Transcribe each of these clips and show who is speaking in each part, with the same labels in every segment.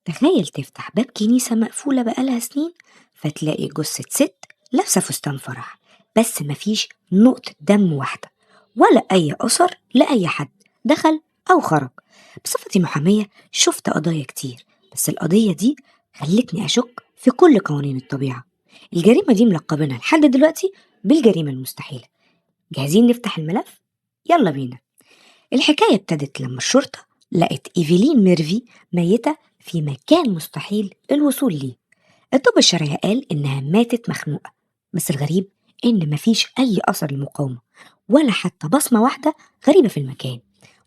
Speaker 1: تخيل تفتح باب كنيسة مقفولة بقالها سنين فتلاقي جثة ست لابسة فستان فرح، بس مفيش نقطة دم واحدة ولا أي أثر لأي حد دخل أو خرج. بصفتي محامية شفت قضايا كتير، بس القضية دي خلتني أشك في كل قوانين الطبيعة. الجريمة دي ملقبينها لحد دلوقتي بالجريمة المستحيلة. جاهزين نفتح الملف؟ يلا بينا. الحكاية ابتدت لما الشرطة لقت إيفيلين ميرفي ميتة في مكان مستحيل الوصول ليه. الطب الشرعي قال إنها ماتت مخنوقة، بس الغريب إن مفيش أي أثر للمقاومة ولا حتى بصمة واحدة غريبة في المكان.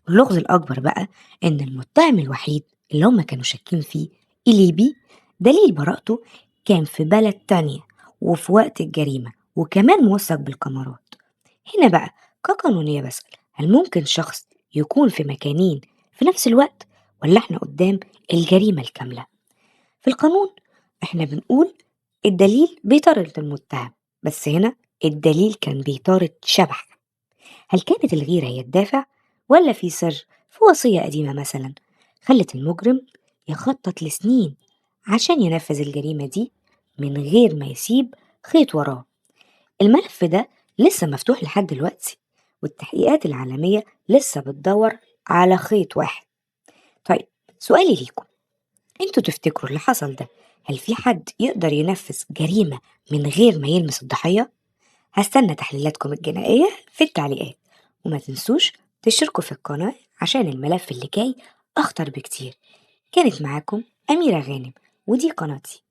Speaker 1: واللغز الأكبر بقى إن المتهم الوحيد اللي هم كانوا شاكين فيه، إليبي، دليل براءته كان في بلد تانية وفي وقت الجريمة وكمان موثق بالكاميرات. هنا بقى كقانونية بسأل، هل ممكن شخص يكون في مكانين في نفس الوقت، ولا احنا قدام الجريمة الكاملة؟ في القانون احنا بنقول الدليل بيطارد المتهم، بس هنا الدليل كان بيطارد شبح. هل كانت الغيرة هي الدافع، ولا في سر في وصية قديمة مثلا خلت المجرم يخطط لسنين عشان ينفذ الجريمة دي من غير ما يسيب خيط وراه؟ الملف ده لسه مفتوح لحد دلوقتي، والتحقيقات العالمية لسه بتدور على خيط واحد. طيب، سؤالي ليكم، انتوا تفتكروا اللي حصل ده هل في حد يقدر ينفذ جريمة من غير ما يلمس الضحية؟ هستنى تحليلاتكم الجنائية في التعليقات، وما تنسوش تشتركوا في القناة عشان الملف اللي جاي أخطر بكتير. كانت معاكم أميرة غانم، ودي قناتي.